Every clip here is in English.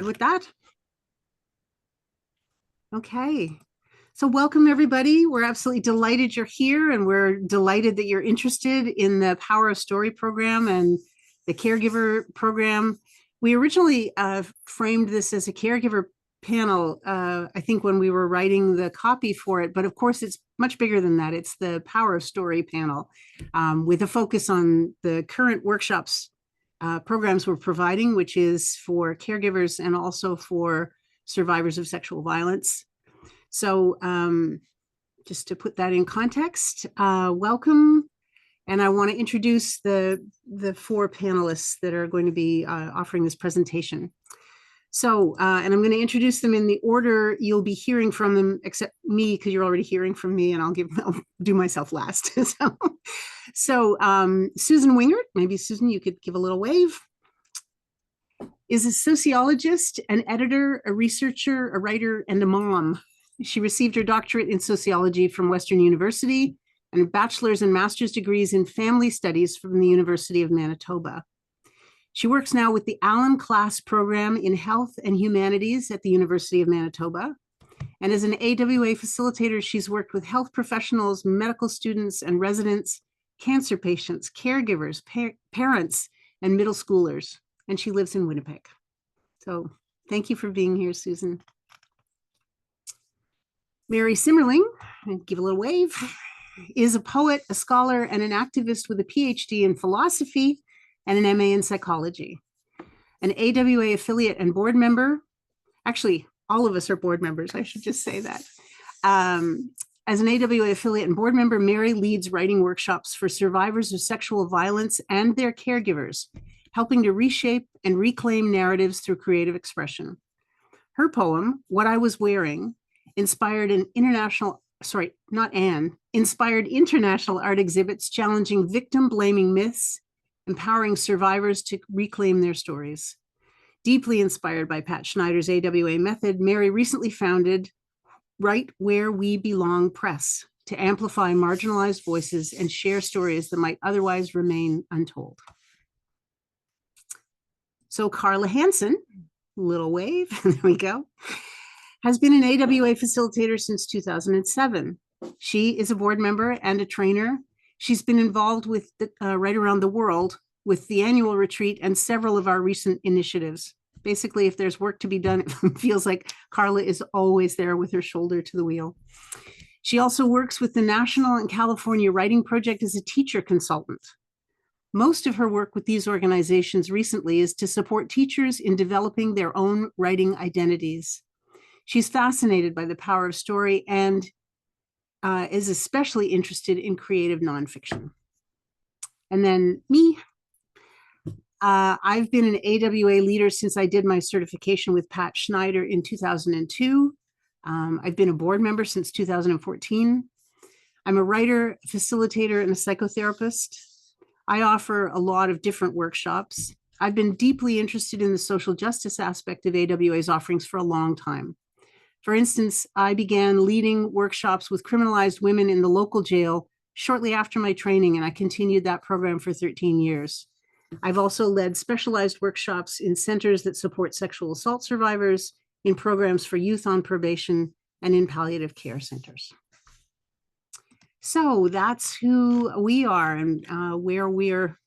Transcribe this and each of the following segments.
With that. Okay. So welcome everybody. We're absolutely delighted you're here, and we're delighted that you're interested in the Power of Story program and the Caregiver program. We originally framed this as a caregiver panel, I think when we were writing the copy for it, but of course it's much bigger than that. It's the Power of Story panel with a focus on the current workshops programs we're providing, which is for caregivers and also for survivors of sexual violence. So just to put that in context, welcome. And I want to introduce the four panelists that are going to be offering this presentation. So, and I'm going to introduce them in the order you'll be hearing from them, except me, because you're already hearing from me, and I'll do myself last. So Susan Wingert, maybe Susan, you could give a little wave, is a sociologist, an editor, a researcher, a writer, and a mom. She received her doctorate in sociology from Western University and a bachelor's and master's degrees in family studies from the University of Manitoba. She works now with the Allen Class Program in Health and Humanities at the University of Manitoba. And as an AWA facilitator, she's worked with health professionals, medical students and residents, cancer patients, caregivers, parents, and middle schoolers. And she lives in Winnipeg. So thank you for being here, Susan. Mary Simmerling, give a little wave, is a poet, a scholar, and an activist with a PhD in philosophy and an MA in psychology. An AWA affiliate and board member. Actually, all of us are board members, I should just say that. As an AWA affiliate and board member, Mary leads writing workshops for survivors of sexual violence and their caregivers, helping to reshape and reclaim narratives through creative expression. Her poem, What I Was Wearing, inspired international art exhibits challenging victim-blaming myths, empowering survivors to reclaim their stories. Deeply inspired by Pat Schneider's AWA method, Mary recently founded Right Where We Belong Press to amplify marginalized voices and share stories that might otherwise remain untold. So Carla Hansen, little wave, there we go, has been an AWA facilitator since 2007. She is a board member and a trainer. She's been involved with right around the world with the annual retreat and several of our recent initiatives. Basically, if there's work to be done, it feels like Carla is always there with her shoulder to the wheel. She also works with the National and California Writing Project as a teacher consultant. Most of her work with these organizations recently is to support teachers in developing their own writing identities. She's fascinated by the power of story and is especially interested in creative nonfiction. And then me, I've been an AWA leader since I did my certification with Pat Schneider in 2002. I've been a board member since 2014. I'm a writer, facilitator, and a psychotherapist. I offer a lot of different workshops. I've been deeply interested in the social justice aspect of AWA's offerings for a long time. For instance, I began leading workshops with criminalized women in the local jail shortly after my training, and I continued that program for 13 years. I've also led specialized workshops in centers that support sexual assault survivors, in programs for youth on probation, and in palliative care centers. So that's who we are and where we're,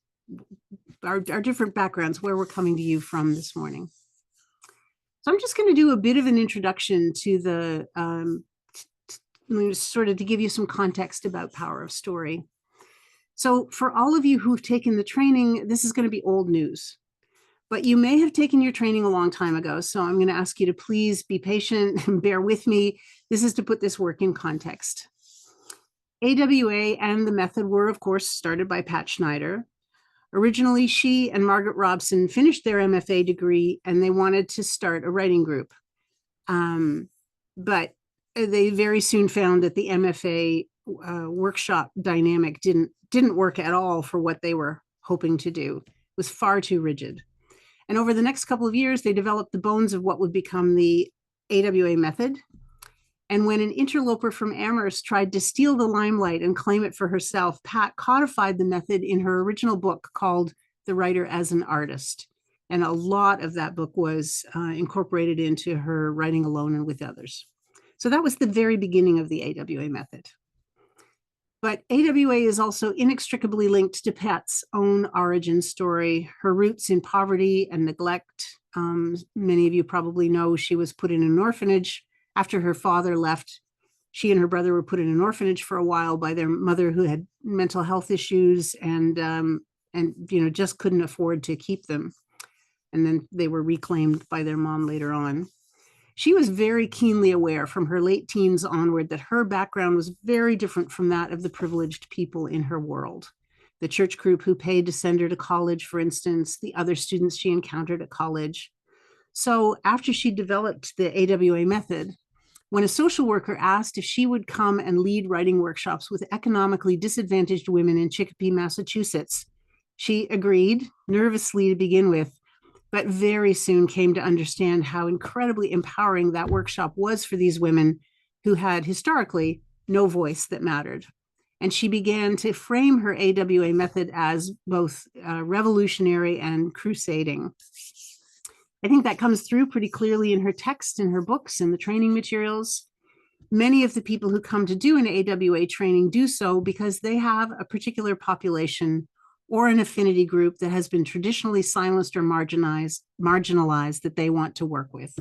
our different backgrounds, where we're coming to you from this morning. So I'm just going to do a bit of an introduction to the, sort of to give you some context about Power of Story. So for all of you who've taken the training, this is going to be old news, but you may have taken your training a long time ago. So I'm going to ask you to please be patient and bear with me. This is to put this work in context. AWA and the method were, of course, started by Pat Schneider. Originally, she and Margaret Robson finished their MFA degree and they wanted to start a writing group. But they very soon found that the MFA workshop dynamic didn't work at all for what they were hoping to do. It was far too rigid. And over the next couple of years, they developed the bones of what would become the AWA method. And when an interloper from Amherst tried to steal the limelight and claim it for herself, Pat codified the method in her original book called The Writer as an Artist. And a lot of that book was incorporated into her writing alone and with others. So that was the very beginning of the AWA method. But AWA is also inextricably linked to Pat's own origin story, her roots in poverty and neglect. Many of you probably know she was put in an orphanage after her father left. She and her brother were put in an orphanage for a while by their mother, who had mental health issues and just couldn't afford to keep them. And then they were reclaimed by their mom later on. She was very keenly aware from her late teens onward that her background was very different from that of the privileged people in her world. The church group who paid to send her to college, for instance, the other students she encountered at college. So after she developed the AWA method, when a social worker asked if she would come and lead writing workshops with economically disadvantaged women in Chicopee, Massachusetts, she agreed, nervously to begin with, but very soon came to understand how incredibly empowering that workshop was for these women who had historically no voice that mattered. And she began to frame her AWA method as both revolutionary and crusading. I think that comes through pretty clearly in her text, in her books, and the training materials. Many of the people who come to do an AWA training do so because they have a particular population or an affinity group that has been traditionally silenced or marginalized that they want to work with.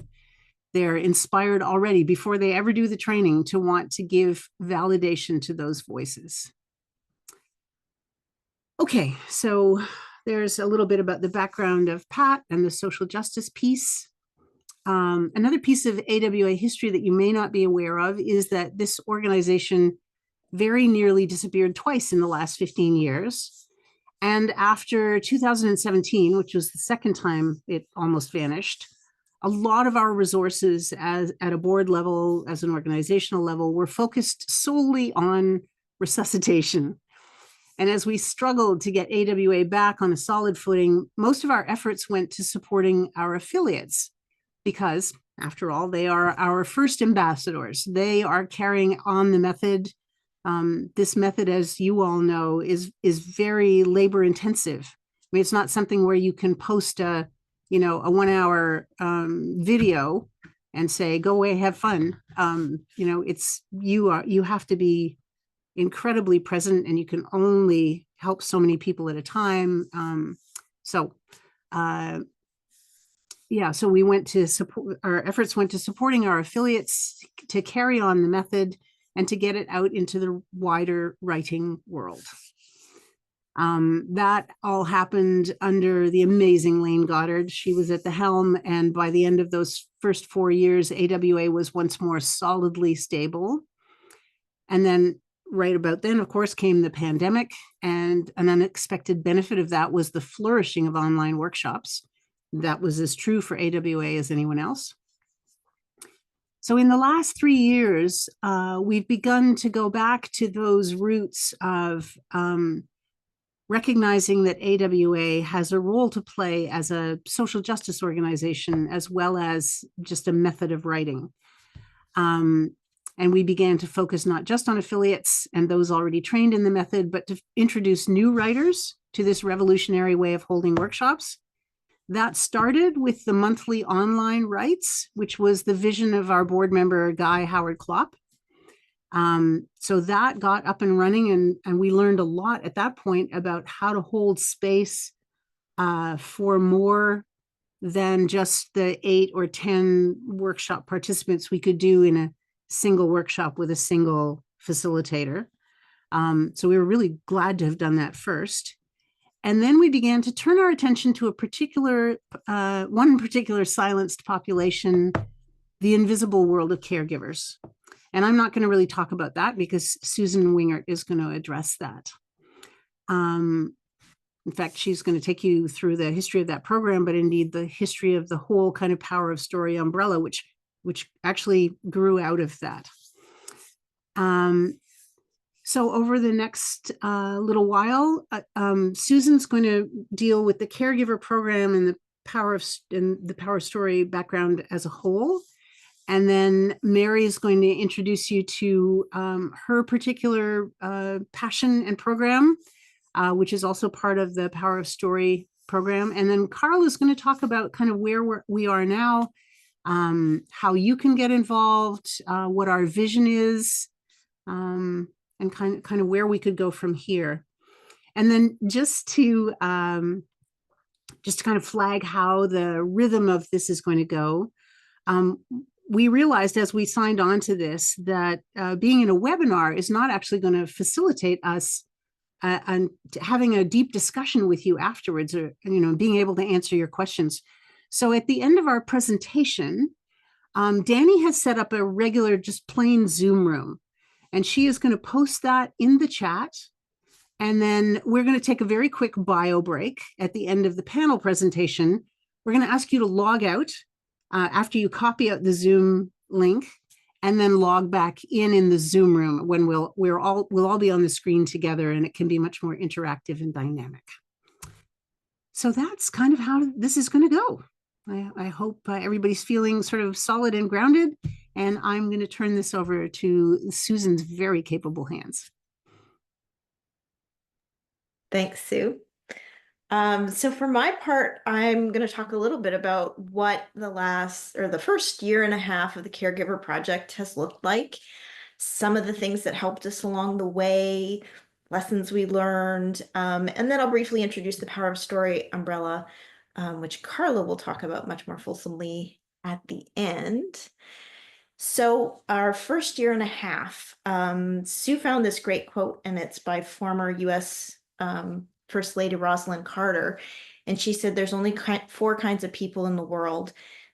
They're inspired already before they ever do the training to want to give validation to those voices. Okay, so there's a little bit about the background of Pat and the social justice piece. Another piece of AWA history that you may not be aware of is that this organization very nearly disappeared twice in the last 15 years. And after 2017, which was the second time it almost vanished, a lot of our resources at a board level, as an organizational level, were focused solely on resuscitation. And as we struggled to get AWA back on a solid footing, most of our efforts went to supporting our affiliates because, after all, they are our first ambassadors. They are carrying on the method. This method, as you all know, is very labor intensive. I mean, it's not something where you can post a 1 hour video and say, go away, have fun. You have to be incredibly present, and you can only help so many people at a time. So we went to support, our efforts went to supporting our affiliates to carry on the method and to get it out into the wider writing world. That all happened under the amazing Lane Goddard. She was at the helm, and by the end of those first 4 years, AWA was once more solidly stable. And then right about then, of course, came the pandemic, and an unexpected benefit of that was the flourishing of online workshops. That was as true for AWA as anyone else. So in the last 3 years, we've begun to go back to those roots of recognizing that AWA has a role to play as a social justice organization, as well as just a method of writing. And we began to focus not just on affiliates and those already trained in the method, but to introduce new writers to this revolutionary way of holding workshops. That started with the monthly online writes, which was the vision of our board member, Guy Howard Klopp. So that got up and running, and we learned a lot at that point about how to hold space for more than just the 8 or 10 workshop participants we could do in a single workshop with a single facilitator. So we were really glad to have done that first. And then we began to turn our attention to one particular silenced population, the invisible world of caregivers. And I'm not going to really talk about that because Susan Wingert is going to address that. In fact, she's going to take you through the history of that program, but indeed the history of the whole kind of power of story umbrella, which actually grew out of that. So over the next little while, Susan's going to deal with the caregiver program and the power of story background as a whole. And then Mary is going to introduce you to her particular passion and program, which is also part of the Power of Story program. And then Carl is going to talk about kind of where we are now, how you can get involved, what our vision is, and kind of where we could go from here. And then just to kind of flag how the rhythm of this is going to go. We realized as we signed on to this that being in a webinar is not actually going to facilitate us and having a deep discussion with you afterwards, or being able to answer your questions. So at the end of our presentation, Danny has set up a regular, just plain Zoom room, and she is going to post that in the chat. And then we're going to take a very quick bio break at the end of the panel presentation. We're going to ask you to log out after you copy out the Zoom link, and then log back in the Zoom room when we'll all be on the screen together, and it can be much more interactive and dynamic. So that's kind of how this is going to go. I hope everybody's feeling sort of solid and grounded, and I'm going to turn this over to Susan's very capable hands. Thanks, Sue. So for my part, I'm going to talk a little bit about what the first year and a half of the Caregiver Project has looked like, some of the things that helped us along the way, lessons we learned, and then I'll briefly introduce the Power of Story umbrella, which Carla will talk about much more fulsomely at the end. So our first year and a half, Sue found this great quote, and it's by former U.S. First Lady Rosalind Carter. And she said, there's only four kinds of people in the world: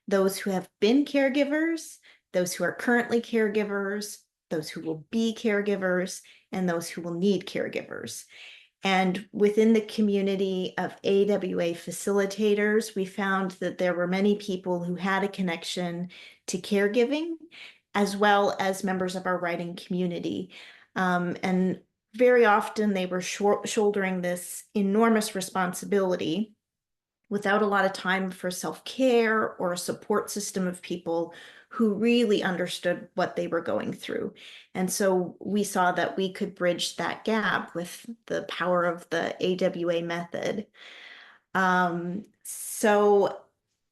those who have been caregivers, those who are currently caregivers, those who will be caregivers, and those who will need caregivers. And within the community of AWA facilitators, we found that there were many people who had a connection to caregiving, as well as members of our writing community. And very often they were shouldering this enormous responsibility without a lot of time for self-care or a support system of people who really understood what they were going through. And so we saw that we could bridge that gap with the power of the AWA method. So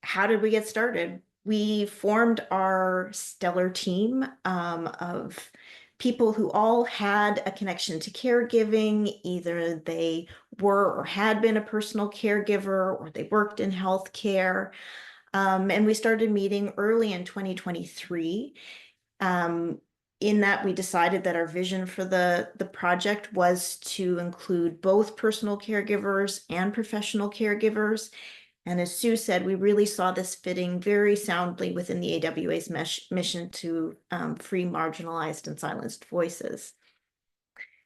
how did we get started? We formed our stellar team of people who all had a connection to caregiving. Either they were or had been a personal caregiver, or they worked in healthcare. And we started meeting early in 2023. In that, we decided that our vision for the project was to include both personal caregivers and professional caregivers. And as Sue said, we really saw this fitting very soundly within the AWA's mission to free marginalized and silenced voices.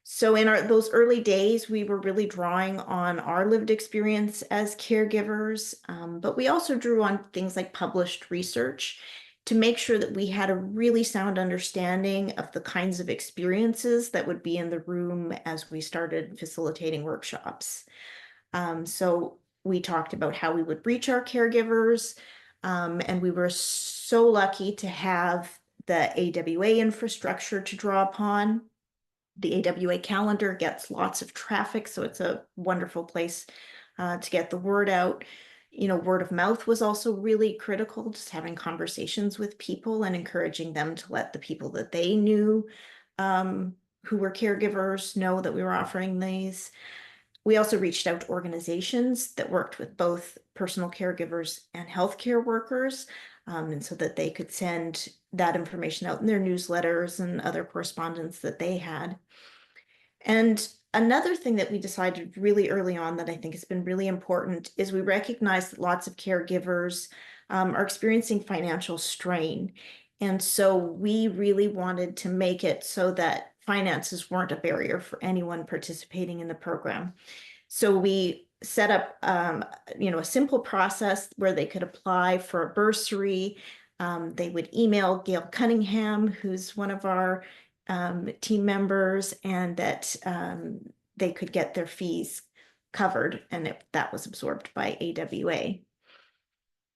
So in those early days, we were really drawing on our lived experience as caregivers, but we also drew on things like published research to make sure that we had a really sound understanding of the kinds of experiences that would be in the room as we started facilitating workshops. So we talked about how we would reach our caregivers, and we were so lucky to have the AWA infrastructure to draw upon. The AWA calendar gets lots of traffic, so it's a wonderful place to get the word out. Word of mouth was also really critical, just having conversations with people and encouraging them to let the people that they knew who were caregivers know that we were offering these. We also reached out to organizations that worked with both personal caregivers and healthcare workers, and so that they could send that information out in their newsletters and other correspondence that they had. And another thing that we decided really early on that I think has been really important is we recognize that lots of caregivers are experiencing financial strain. And so we really wanted to make it so that finances weren't a barrier for anyone participating in the program. So we set up, a simple process where they could apply for a bursary. They would email Gail Cunningham, who's one of our team members, and that they could get their fees covered, and that was absorbed by AWA.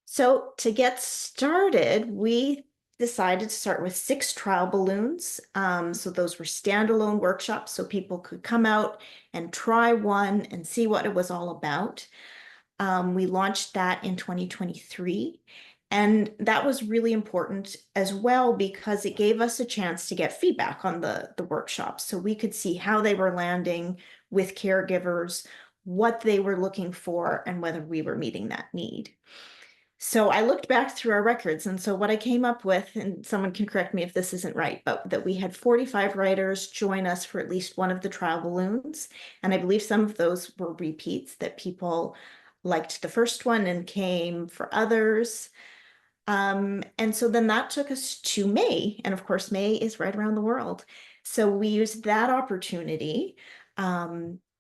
So to get started, we decided to start with 6 trial balloons. So those were standalone workshops, so people could come out and try one and see what it was all about. We launched that in 2023. And that was really important as well because it gave us a chance to get feedback on the workshops. So we could see how they were landing with caregivers, what they were looking for, and whether we were meeting that need. So I looked back through our records. And so what I came up with, and someone can correct me if this isn't right, but that we had 45 writers join us for at least one of the trial balloons. And I believe some of those were repeats, that people liked the first one and came for others. And so then that took us to May. And of course, May is right around the world. So we used that opportunity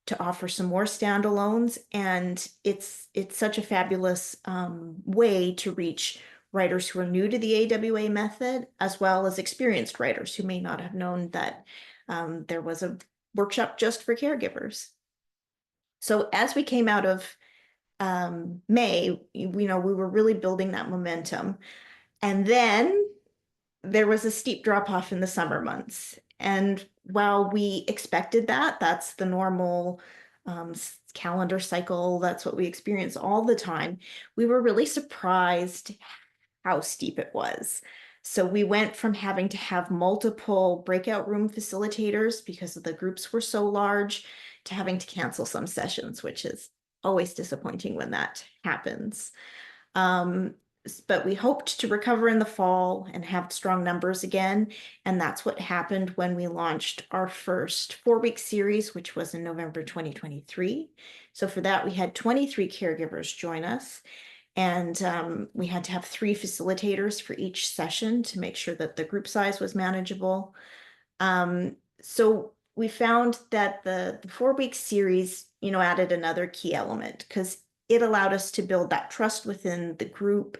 to offer some more standalones. And it's such a fabulous way to reach writers who are new to the AWA method, as well as experienced writers who may not have known that there was a workshop just for caregivers. So as we came out of May, we were really building that momentum. And then there was a steep drop off in the summer months. And while we expected that, that's the normal calendar cycle, that's what we experience all the time, we were really surprised how steep it was. So we went from having to have multiple breakout room facilitators because the groups were so large to having to cancel some sessions, which is always disappointing when that happens. But we hoped to recover in the fall and have strong numbers again. And that's what happened when we launched our first 4-week series, which was in November 2023. So for that, we had 23 caregivers join us. And we had to have 3 facilitators for each session to make sure that the group size was manageable. So we found that the 4-week series, added another key element because it allowed us to build that trust within the group,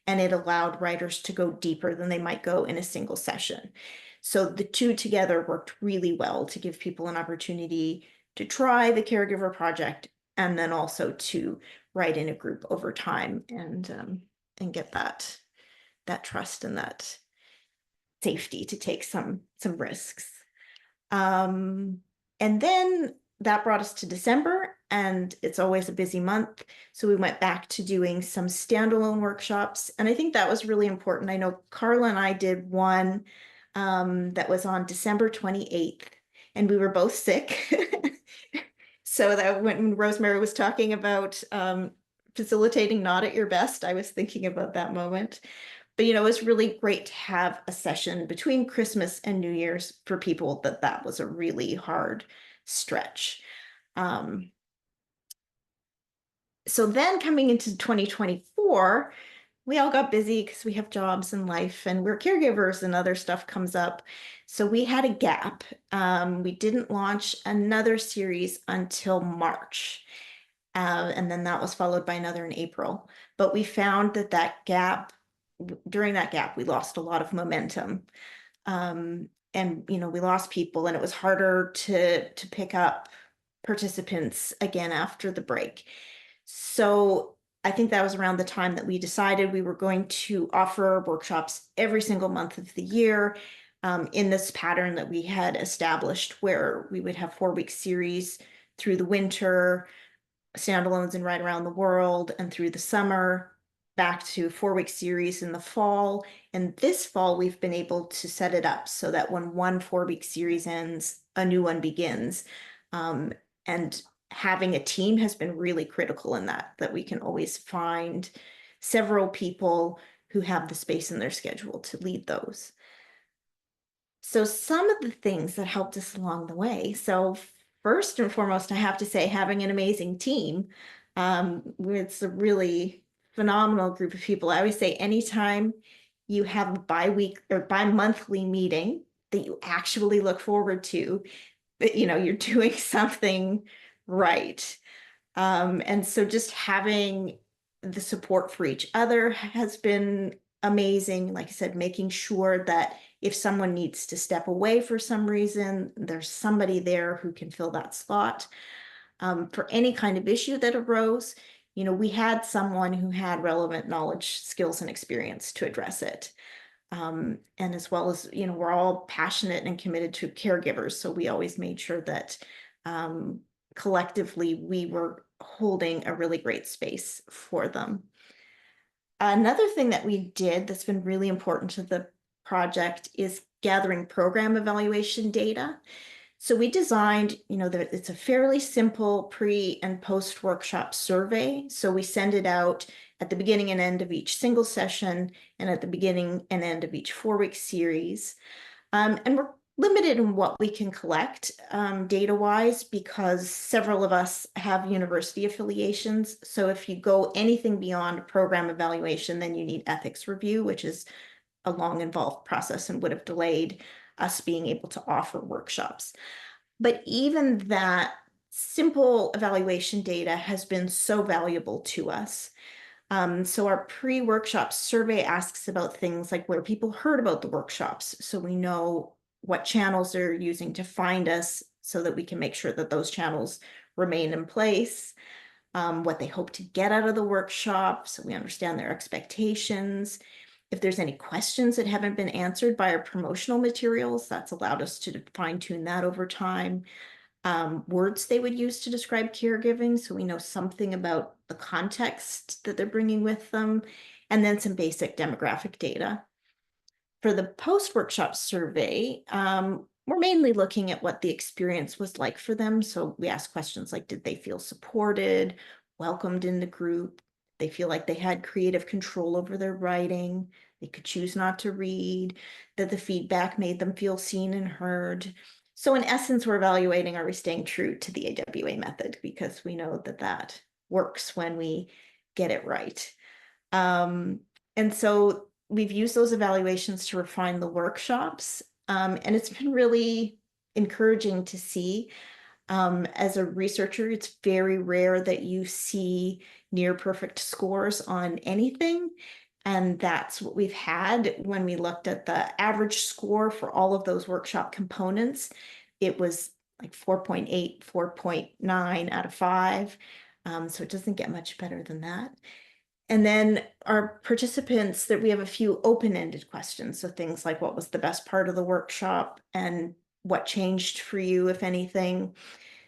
and it allowed writers to go deeper than they might go in a single session. So the two together worked really well to give people an opportunity to try the caregiver project and then also to write in a group over time and get that trust and that safety to take some risks. And then that brought us to December, and it's always a busy month. So we went back to doing some standalone workshops. And I think that was really important. I know Carla and I did one that was on December 28th, and we were both sick. So that when Rosemary was talking about facilitating not at your best, I was thinking about that moment. But it was really great to have a session between Christmas and New Year's for people that was a really hard stretch. So then coming into 2024, we all got busy because we have jobs and life and we're caregivers and other stuff comes up. So we had a gap. We didn't launch another series until March. And then that was followed by another in April. But we found that during that gap, we lost a lot of momentum. And we lost people, and it was harder to pick up participants again after the break. So I think that was around the time that we decided we were going to offer workshops every single month of the year, in this pattern that we had established, where we would have 4-week series through the winter, standalones and right around the world, and through the summer, back to 4-week series in the fall. And this fall, we've been able to set it up so that when one 4-week series ends, a new one begins. And having a team has been really critical in that we can always find several people who have the space in their schedule to lead those. So some of the things that helped us along the way. So first and foremost, I have to say, having an amazing team. It's a really phenomenal group of people. I always say anytime you have a bi-week or bi-monthly meeting that you actually look forward to, that you're doing something right. And so just having the support for each other has been amazing. Like I said, making sure that if someone needs to step away for some reason, there's somebody there who can fill that slot. For any kind of issue that arose, we had someone who had relevant knowledge, skills, and experience to address it. And as well as, we're all passionate and committed to caregivers. So we always made sure that collectively we were holding a really great space for them. Another thing that we did that's been really important to the project is gathering program evaluation data. So we designed, that it's a fairly simple pre and post workshop survey. So we send it out at the beginning and end of each single session and at the beginning and end of each 4-week series. And we're limited in what we can collect data-wise because several of us have university affiliations. So if you go anything beyond program evaluation, then you need ethics review, which is a long involved process and would have delayed us being able to offer workshops. But even that simple evaluation data has been so valuable to us. So our pre-workshop survey asks about things like where people heard about the workshops, so we know what channels they're using to find us so that we can make sure that those channels remain in place, what they hope to get out of the workshop, so we understand their expectations. If there's any questions that haven't been answered by our promotional materials, that's allowed us to fine-tune that over time. Words they would use to describe caregiving, so we know something about the context that they're bringing with them, and then some basic demographic data. For the post-workshop survey, we're mainly looking at what the experience was like for them. So we ask questions like, did they feel supported, welcomed in the group? They feel like they had creative control over their writing, they could choose not to read, that the feedback made them feel seen and heard. So in essence, we're evaluating, are we staying true to the AWA method? Because we know that that works when we get it right. And so we've used those evaluations to refine the workshops. And it's been really encouraging to see. As a researcher, it's very rare that you see near perfect scores on anything. And that's what we've had when we looked at the average score for all of those workshop components. It was like 4.8, 4.9 out of 5. So it doesn't get much better than that. And then our participants, that we have a few open-ended questions. So things like, what was the best part of the workshop and what changed for you, if anything?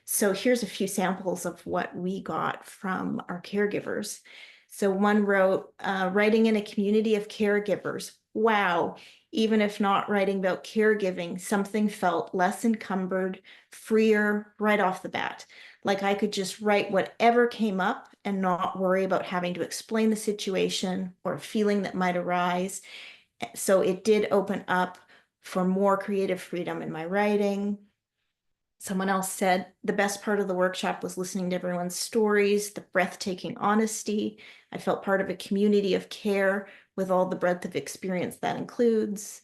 So here's a few samples of what we got from our caregivers. So one wrote, writing in a community of caregivers. Wow, even if not writing about caregiving, something felt less encumbered, freer right off the bat. Like I could just write whatever came up and not worry about having to explain the situation or a feeling that might arise. So it did open up for more creative freedom in my writing. Someone else said the best part of the workshop was listening to everyone's stories, the breathtaking honesty. I felt part of a community of care with all the breadth of experience that includes.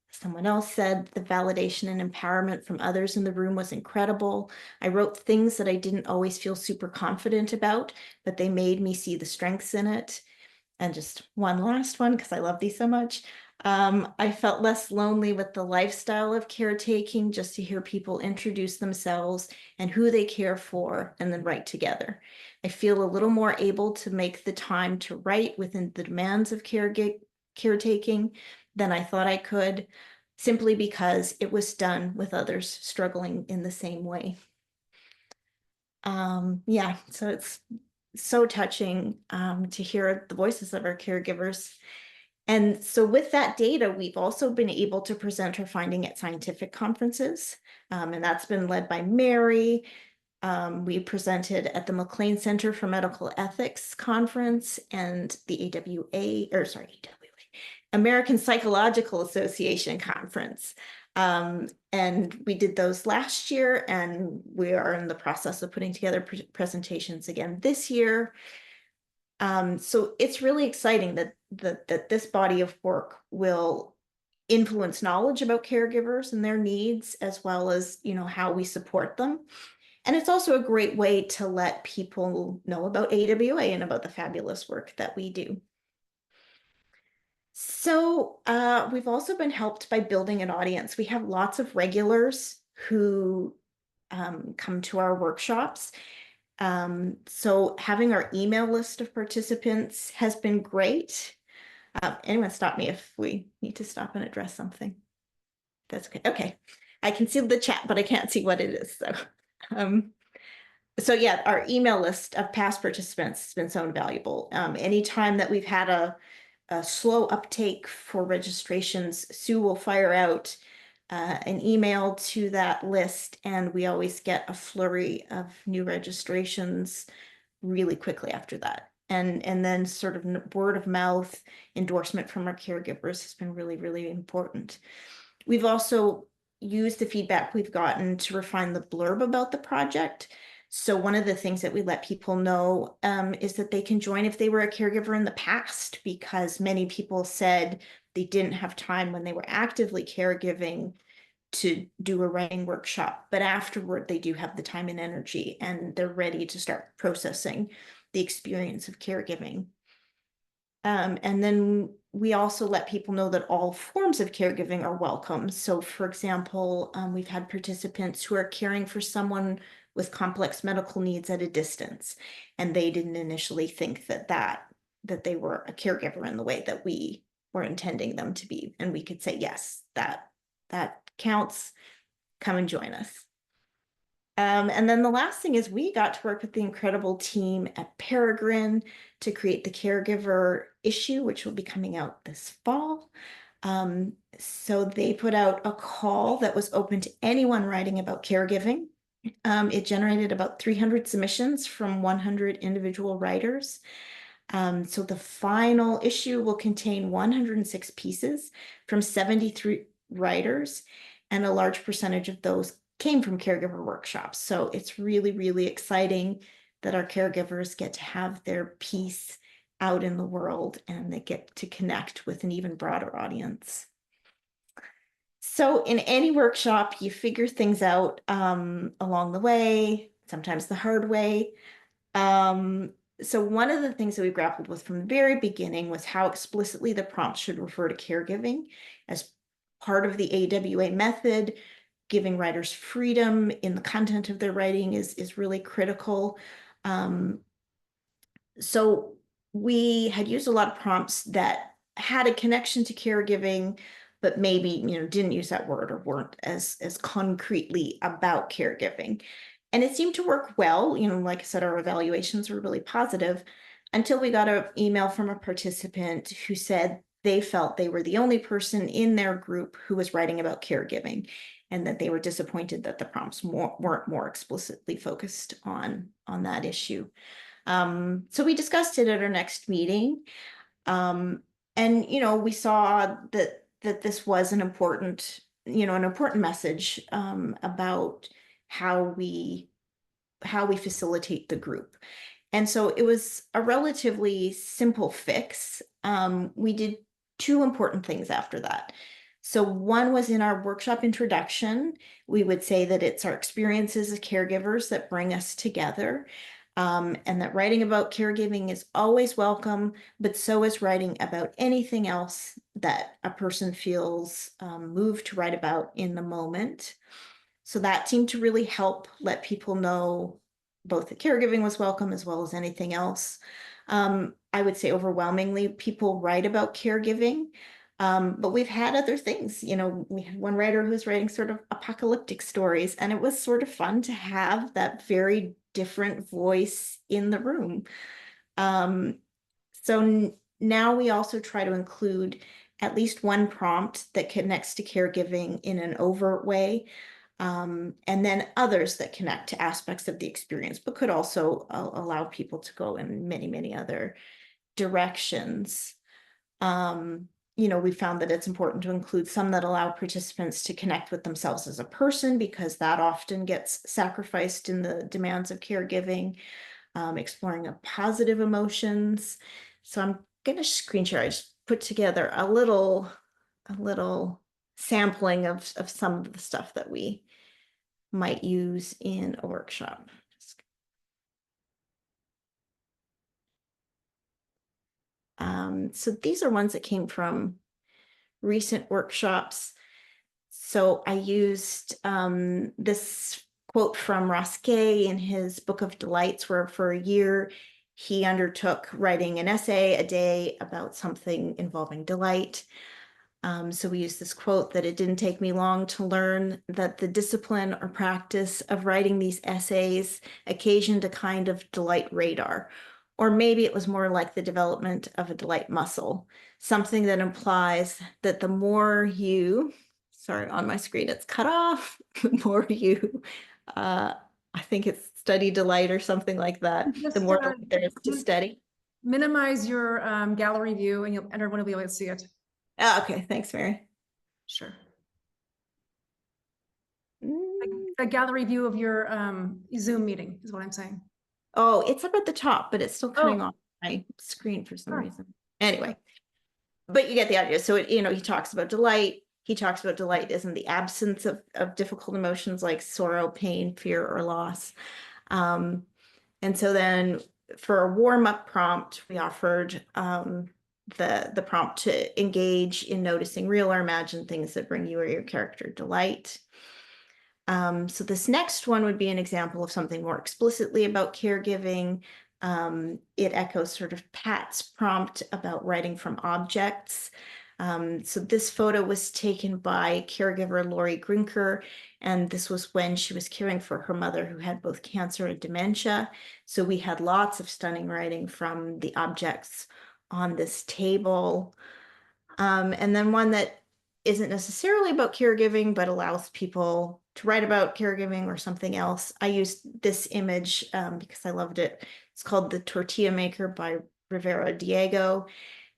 Someone else said the validation and empowerment from others in the room was incredible. I wrote things that I didn't always feel super confident about, but they made me see the strengths in it. And just one last one, because I love these so much. I felt less lonely with the lifestyle of caretaking, just to hear people introduce themselves and who they care for, and then write together. I feel a little more able to make the time to write within the demands of caretaking than I thought I could, simply because it was done with others struggling in the same way. Yeah, so it's so touching to hear the voices of our caregivers. And so with that data, we've also been able to present our finding at scientific conferences, and that's been led by Mary. We presented at the McLean Center for Medical Ethics conference and the American Psychological Association conference. And we did those last year, and we are in the process of putting together presentations again this year. So it's really exciting that this body of work will influence knowledge about caregivers and their needs, as well as, how we support them. And it's also a great way to let people know about AWA and about the fabulous work that we do. So we've also been helped by building an audience. We have lots of regulars who come to our workshops. So having our email list of participants has been great. Anyone stop me if we need to stop and address something. That's okay. Okay. I can see the chat, but I can't see what it is. So So yeah, our email list of past participants has been so invaluable. Anytime that we've had a slow uptake for registrations, Sue will fire out an email to that list, and we always get a flurry of new registrations really quickly after that. And then sort of word of mouth endorsement from our caregivers has been really, really important. We've also used the feedback we've gotten to refine the blurb about the project. So one of the things that we let people know is that they can join if they were a caregiver in the past, because many people said they didn't have time when they were actively caregiving to do a writing workshop, but afterward they do have the time and energy, and they're ready to start processing the experience of caregiving. And then we also let people know that all forms of caregiving are welcome. So for example, we've had participants who are caring for someone with complex medical needs at a distance, and they didn't initially think that they were a caregiver in the way that we were intending them to be. And we could say, yes, that counts. Come and join us. And then the last thing is we got to work with the incredible team at Peregrine to create the caregiver issue, which will be coming out this fall. So they put out a call that was open to anyone writing about caregiving. It generated about 300 submissions from 100 individual writers. So the final issue will contain 106 pieces from 73 writers, and a large percentage of those came from caregiver workshops. So it's really, really exciting that our caregivers get to have their piece out in the world, and they get to connect with an even broader audience. So in any workshop, you figure things out along the way, sometimes the hard way. So one of the things that we grappled with from the very beginning was how explicitly the prompt should refer to caregiving as part of the AWA method. Giving writers freedom in the content of their writing is really critical. So we had used a lot of prompts that had a connection to caregiving, but maybe, didn't use that word or weren't as concretely about caregiving. And it seemed to work well. Like I said, our evaluations were really positive until we got an email from a participant who said they felt they were the only person in their group who was writing about caregiving, and that they were disappointed that the prompts weren't more explicitly focused on that issue. So we discussed it at our next meeting. And we saw that this was an important message about how we facilitate the group. And so it was a relatively simple fix. We did two important things after that. So one was in our workshop introduction. We would say that it's our experiences as caregivers that bring us together, and that writing about caregiving is always welcome, but so is writing about anything else that a person feels moved to write about in the moment. So that seemed to really help let people know both that caregiving was welcome as well as anything else. I would say overwhelmingly people write about caregiving, but we've had other things. We had one writer who was writing sort of apocalyptic stories, and it was sort of fun to have that very different voice in the room. So now we also try to include at least one prompt that connects to caregiving in an overt way, and then others that connect to aspects of the experience, but could also allow people to go in many, many other directions. We found that it's important to include some that allow participants to connect with themselves as a person, because that often gets sacrificed in the demands of caregiving, exploring positive emotions. So I'm going to screen share. I just put together a little sampling of some of the stuff that we might use in a workshop. So these are ones that came from recent workshops. So I used this quote from Ross Gay in his Book of Delights, where for a year he undertook writing an essay a day about something involving delight. So we use this quote that it didn't take me long to learn that the discipline or practice of writing these essays occasioned a kind of delight radar. Or maybe it was more like the development of a delight muscle, something that implies that the more you, sorry, on my screen it's cut off, the more you, I think it's study delight or something like that, the Just more there is to study. minimize your gallery view and everyone will be able to see it. Okay, thanks, Mary. Sure. Mm. A gallery view of your Zoom meeting is what I'm saying. Oh, it's up at the top, but it's still coming Oh. off my screen for some Oh. reason. Anyway, but you get the idea. So, he talks about delight. He talks about delight isn't the absence of difficult emotions like sorrow, pain, fear, or loss. And so then for a warm-up prompt, we offered the prompt to engage in noticing real or imagined things that bring you or your character delight. So this next one would be an example of something more explicitly about caregiving. It echoes sort of Pat's prompt about writing from objects. So this photo was taken by caregiver Lori Grinker, and this was when she was caring for her mother who had both cancer and dementia. So we had lots of stunning writing from the objects on this table. And then one that isn't necessarily about caregiving, but allows people to write about caregiving or something else. I used this image because I loved it. It's called The Tortilla Maker by Rivera Diego.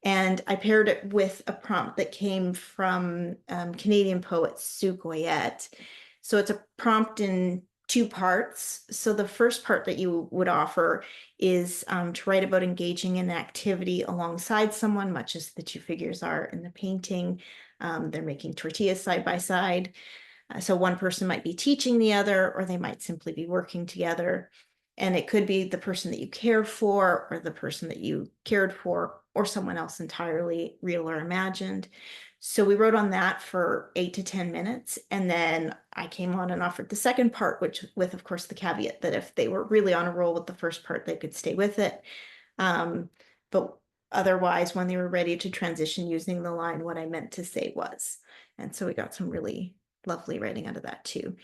And I paired it with a prompt that came from Canadian poet Sue Goyette. So it's a prompt in two parts. So the first part that you would offer is to write about engaging in an activity alongside someone, much as the two figures are in the painting. They're making tortillas side by side. So one person might be teaching the other, or they might simply be working together. And it could be the person that you cared for, or the person that you cared for, or someone else entirely, real or imagined. So we wrote on that for 8 to 10 minutes. And then I came on and offered the second part, which with, of course, the caveat that if they were really on a roll with the first part, they could stay with it. But otherwise, when they were ready to transition using the line, what I meant to say was. And so we got some really lovely writing out of that too.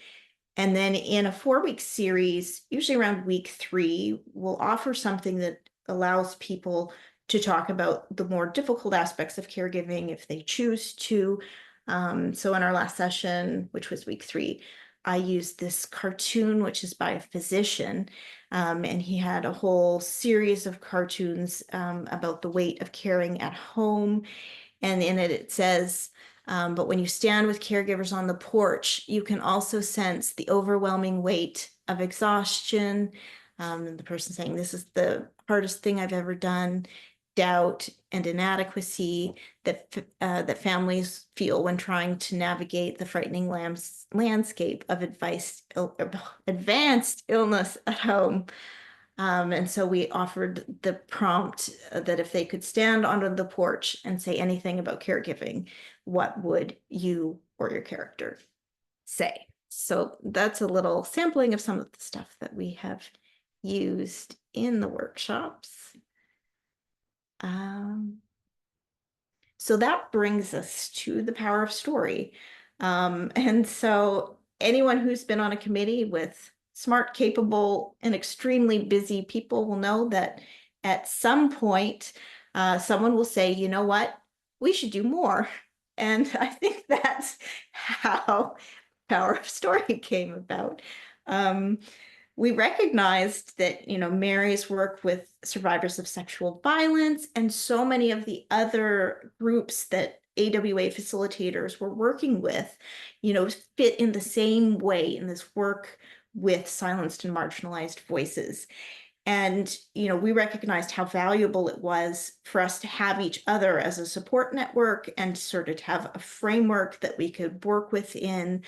And then in a 4-week series, usually around week 3, we'll offer something that allows people to talk about the more difficult aspects of caregiving if they choose to. So in our last session, which was week 3, I used this cartoon, which is by a physician, and he had a whole series of cartoons about the weight of caring at home. And in it, it says, but when you stand with caregivers on the porch, you can also sense the overwhelming weight of exhaustion. And the person saying, this is the hardest thing I've ever done, doubt and inadequacy that families feel when trying to navigate the frightening landscape of advanced illness at home. And so we offered the prompt that if they could stand onto the porch and say anything about caregiving, what would you or your character say? So that's a little sampling of some of the stuff that we have used in the workshops. So that brings us to the power of story. And so anyone who's been on a committee with smart, capable, and extremely busy people will know that at some point, someone will say, you know what, we should do more. And I think that's how Power of Story came about. We recognized that, Mary's work with survivors of sexual violence and so many of the other groups that AWA facilitators were working with, fit in the same way in this work with silenced and marginalized voices. And, we recognized how valuable it was for us to have each other as a support network and sort of have a framework that we could work within.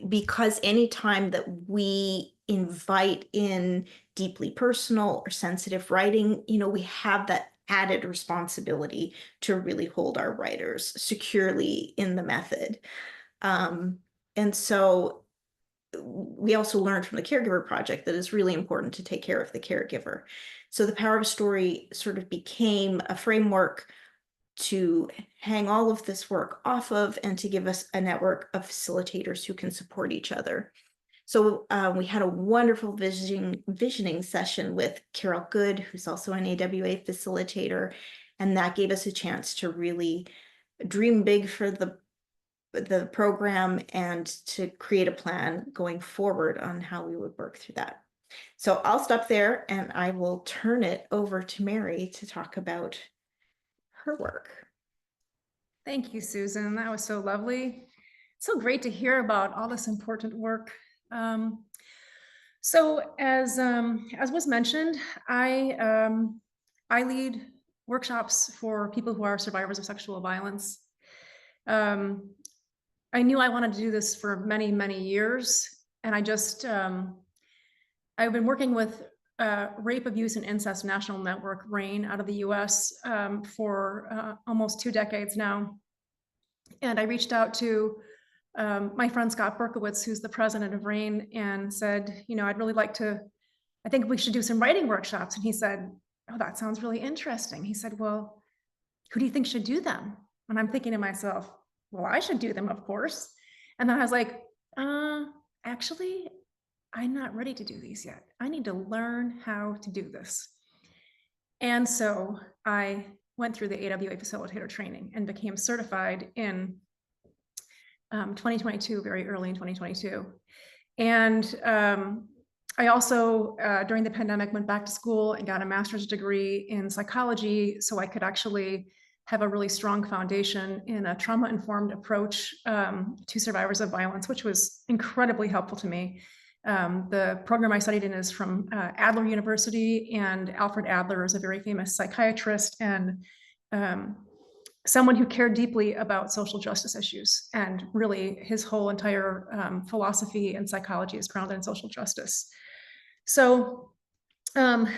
Because anytime that we invite in deeply personal or sensitive writing, we have that added responsibility to really hold our writers securely in the method. And so we also learned from the Caregiver Project that it's really important to take care of the caregiver. So the Power of Story sort of became a framework to hang all of this work off of and to give us a network of facilitators who can support each other. So we had a wonderful visioning session with Carol Good, who's also an AWA facilitator, and that gave us a chance to really dream big for the program and to create a plan going forward on how we would work through that. So I'll stop there and I will turn it over to Mary to talk about her work. Thank you, Susan. That was so lovely. So great to hear about all this important work. So as was mentioned, I lead workshops for people who are survivors of sexual violence. I knew I wanted to do this for many, many years, and I just I've been working with Rape, Abuse, and Incest National Network, RAINN, out of the US for almost 2 decades now. And I reached out to my friend Scott Berkowitz, who's the president of RAINN, and said, you know, I'd really like to, I think we should do some writing workshops. And he said, oh, that sounds really interesting. He said, well, who do you think should do them? And I'm thinking to myself, well, I should do them, of course. And then I was like, actually, I'm not ready to do these yet. I need to learn how to do this. And so I went through the AWA facilitator training and became certified in 2022, very early in 2022. And I also, during the pandemic, went back to school and got a master's degree in psychology so I could actually have a really strong foundation in a trauma-informed approach to survivors of violence, which was incredibly helpful to me. The program I studied in is from Adler University, and Alfred Adler is a very famous psychiatrist and someone who cared deeply about social justice issues. And really his whole entire philosophy and psychology is grounded in social justice. So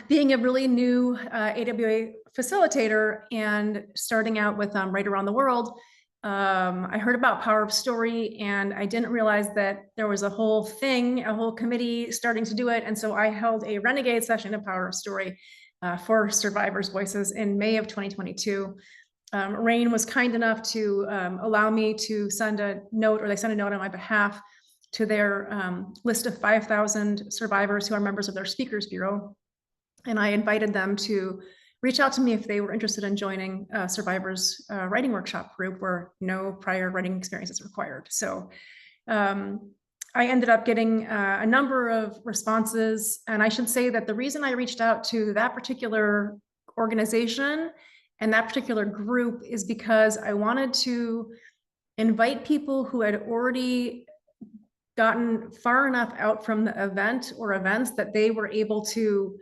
being a really new AWA facilitator and starting out with Right Around the World, I heard about Power of Story, and I didn't realize that there was a whole thing, a whole committee starting to do it. And so I held a renegade session of Power of Story for survivors' voices in May of 2022. RAINN was kind enough to allow me to send a note, or they sent a note on my behalf to their list of 5,000 survivors who are members of their speakers bureau. And I invited them to reach out to me if they were interested in joining survivors writing workshop group where no prior writing experience is required. So I ended up getting a number of responses. And I should say that the reason I reached out to that particular organization and that particular group is because I wanted to invite people who had already gotten far enough out from the event or events that they were able to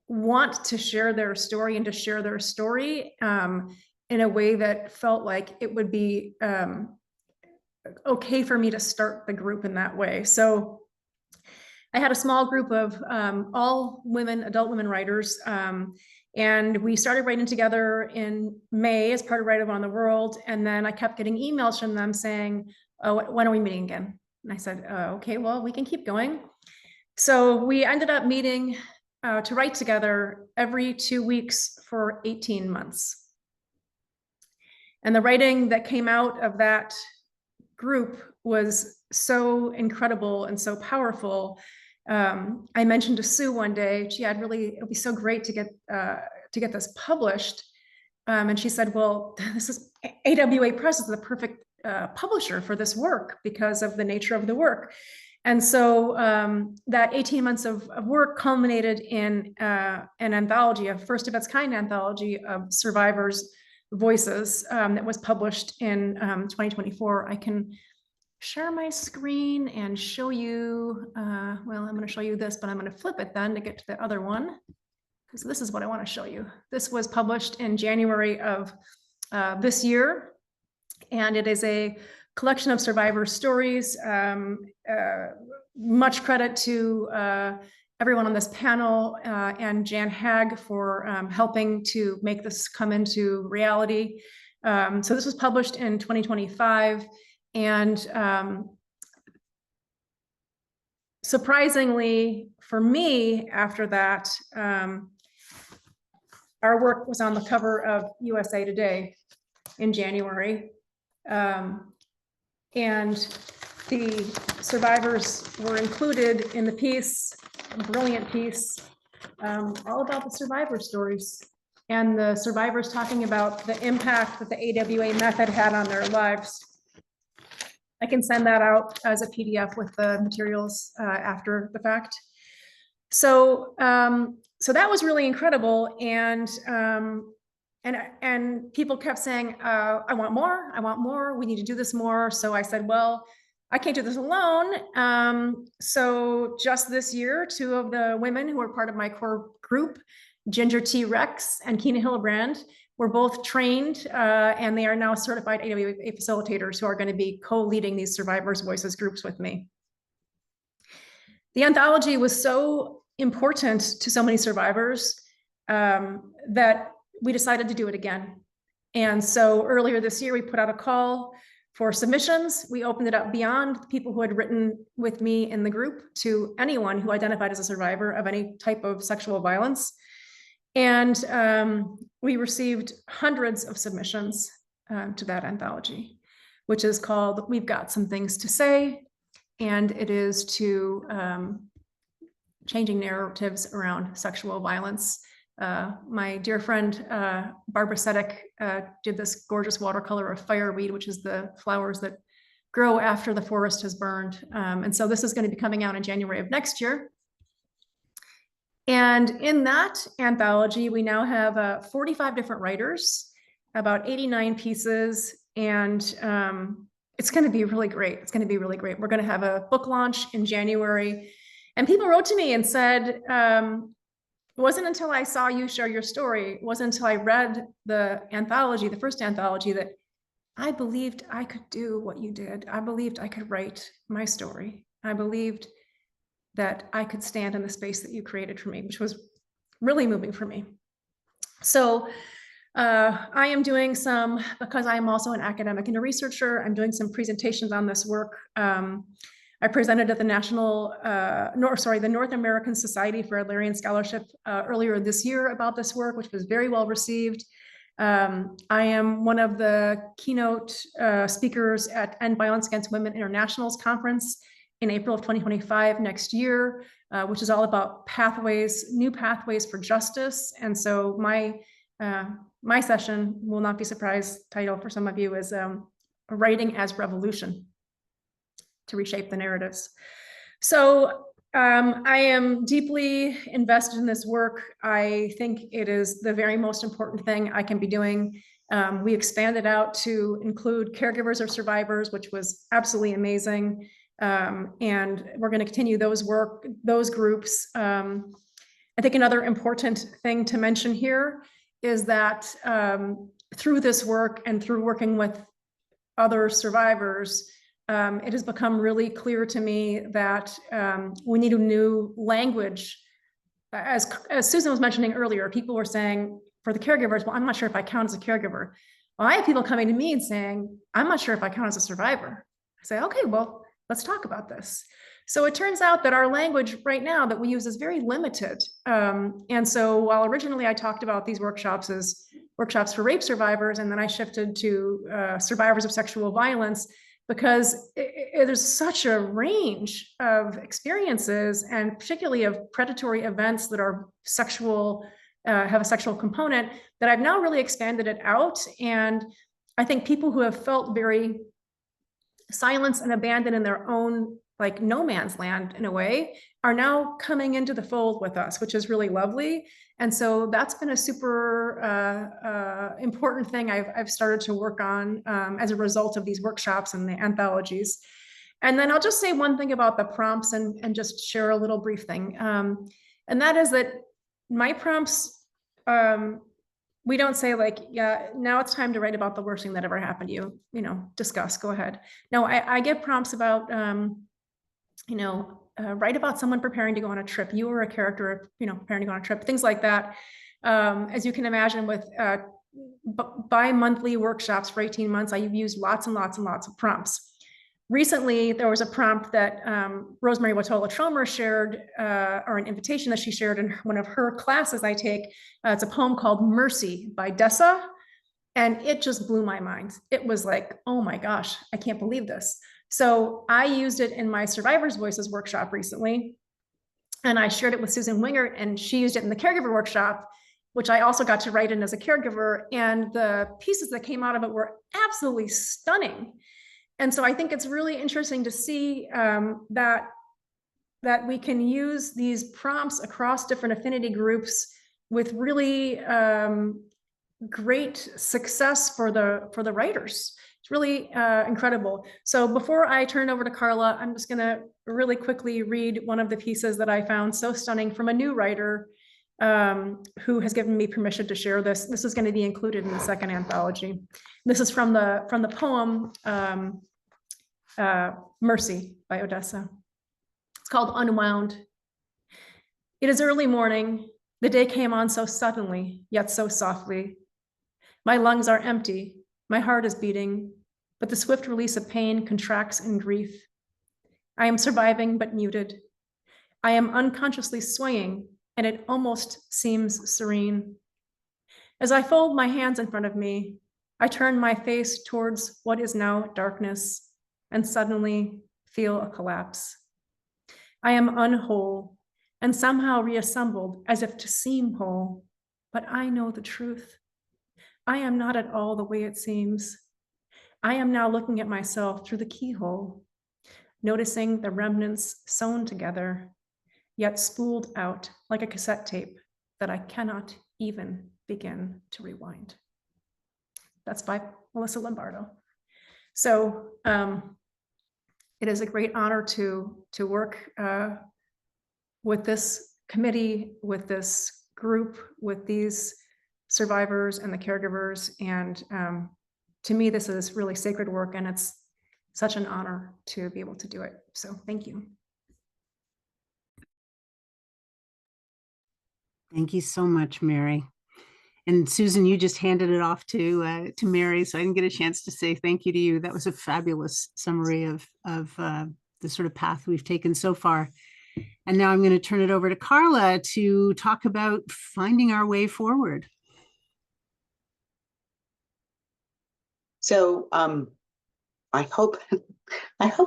want to share their story and to share their story in a way that felt like it would be okay for me to start the group in that way. So I had a small group of all women, adult women writers, and we started writing together in May as part of Right Around the World. And then I kept getting emails from them saying, oh, when are we meeting again? And I said, okay, well, we can keep going. So we ended up meeting to write together every 2 weeks for 18 months. And the writing that came out of that group was so incredible and so powerful. I mentioned to Sue one day, gee, it'd be so great to get this published. And she said, well, this is AWA Press is the perfect publisher for this work because of the nature of the work. And so that 18 months of work culminated in an anthology, a first of its kind anthology of survivors' voices that was published in 2024. I can share my screen and show you, well, I'm going to show you this, but I'm going to flip it then to get to the other one, because this is what I want to show you. This was published in January of this year, and it is a collection of survivor stories. Much credit to everyone on this panel and Jan Hag for helping to make this come into reality. So this was published in 2025, and surprisingly for me, after that, our work was on the cover of USA Today. in January. And the survivors were included in the piece, a brilliant piece, all about the survivor stories and the survivors talking about the impact that the AWA method had on their lives. I can send that out as a PDF with the materials after the fact. So, so that was really incredible, and people kept saying, "I want more. I want more. We need to do this more." So I said, "Well, I can't do this alone." So just this year, 2 of the women who are part of my core group, Ginger T. Rex and Kina Hillebrand, were both trained, and they are now certified AWA facilitators who are going to be co-leading these Survivors Voices groups with me. The anthology was so important to so many survivors that we decided to do it again. And so earlier this year, we put out a call for submissions. We opened it up beyond the people who had written with me in the group to anyone who identified as a survivor of any type of sexual violence. And we received hundreds of submissions to that anthology, which is called We've Got Some Things to Say. And it is to changing narratives around sexual violence. My dear friend, Barbara Sedek, did this gorgeous watercolor of fireweed, which is the flowers that grow after the forest has burned. And so this is going to be coming out in January of next year. And in that anthology, we now have 45 different writers, about 89 pieces, and it's going to be really great. It's going to be really great. We're going to have a book launch in January. And people wrote to me and said, it wasn't until I saw you share your story, it wasn't until I read the anthology, the first anthology, that I believed I could do what you did. I believed I could write my story. I believed that I could stand in the space that you created for me, which was really moving for me. So I am doing some, because I am also an academic and a researcher, I'm doing some presentations on this work. I presented at the the North American Society for Adlerian Scholarship earlier this year about this work, which was very well received. I am one of the keynote speakers at End Violence Against Women International's conference in April of 2025 next year, which is all about pathways, new pathways for justice. And so my session, will not be a surprise title for some of you, is Writing as Revolution, to reshape the narratives. So I am deeply invested in this work. I think it is the very most important thing I can be doing. We expanded out to include caregivers or survivors, which was absolutely amazing. And we're going to continue those groups. I think another important thing to mention here is that through this work and through working with other survivors, it has become really clear to me that we need a new language. As Susan was mentioning earlier, people were saying for the caregivers, well, I'm not sure if I count as a caregiver. Well, I have people coming to me and saying, I'm not sure if I count as a survivor. I say, okay, well, let's talk about this. So it turns out that our language right now that we use is very limited. And so while originally I talked about these workshops as workshops for rape survivors, and then I shifted to survivors of sexual violence, because there's such a range of experiences, and particularly of predatory events that are sexual, have a sexual component, that I've now really expanded it out. And I think people who have felt very silenced and abandoned in their own, like, no man's land in a way, are now coming into the fold with us, which is really lovely. And so that's been a super important thing I've started to work on as a result of these workshops and the anthologies. And then I'll just say one thing about the prompts and just share a little brief thing. And that is that my prompts, we don't say like, yeah, now it's time to write about the worst thing that ever happened to you, discuss, go ahead. No, I get prompts about, write about someone preparing to go on a trip. You were a character, preparing to go on a trip, things like that. As you can imagine, with bi-monthly workshops for 18 months, I've used lots and lots and lots of prompts. Recently, there was a prompt that Rosemary Watola-Tromer shared, or an invitation that she shared in one of her classes I take. It's a poem called Mercy by Dessa. And it just blew my mind. It was like, oh my gosh, I can't believe this. So I used it in my Survivors Voices workshop recently. And I shared it with Susan Wingert, and she used it in the caregiver workshop, which I also got to write in as a caregiver. And the pieces that came out of it were absolutely stunning. And so I think it's really interesting to see that we can use these prompts across different affinity groups with really great success for the writers. It's really incredible. So before I turn it over to Carla, I'm just going to really quickly read one of the pieces that I found so stunning from a new writer who has given me permission to share this. This is going to be included in the second anthology. This is from the poem Mercy by Odessa. It's called Unwound. It is early morning. The day came on so suddenly, yet so softly. My lungs are empty. My heart is beating, but the swift release of pain contracts in grief. I am surviving, but muted. I am unconsciously swaying, and it almost seems serene. As I fold my hands in front of me, I turn my face towards what is now darkness and suddenly feel a collapse. I am unwhole and somehow reassembled as if to seem whole, but I know the truth. I am not at all the way it seems. I am now looking at myself through the keyhole, noticing the remnants sewn together, yet spooled out like a cassette tape that I cannot even begin to rewind. That's by Melissa Lombardo. So it is a great honor to work with this committee, with this group, with these survivors and the caregivers. And to me, this is really sacred work, and it's such an honor to be able to do it. So thank you. Thank you so much, Mary. And Susan, you just handed it off to Mary, so I didn't get a chance to say thank you to you. That was a fabulous summary of the sort of path we've taken so far. And now I'm going to turn it over to Carla to talk about finding our way forward. So I hope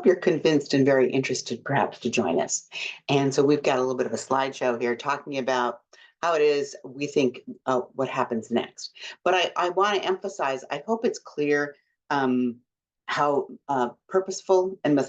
you're convinced and very interested perhaps to join us. And so we've got a little bit of a slideshow here talking about how it is we think what happens next. But I want to emphasize, I hope it's clear how purposeful and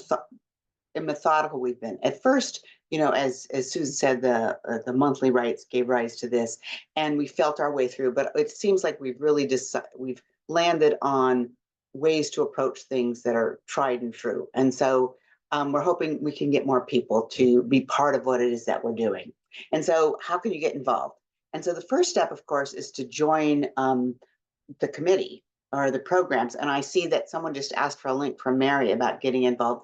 methodical we've been. At first, you know, as Susan said, the monthly rights gave rise to this, and we felt our way through. But it seems like we've really we've landed on ways to approach things that are tried and true. And so we're hoping we can get more people to be part of what it is that we're doing. And so how can you get involved? And so the first step, of course, is to join the committee or the programs. And I see that someone just asked for a link from Mary about getting involved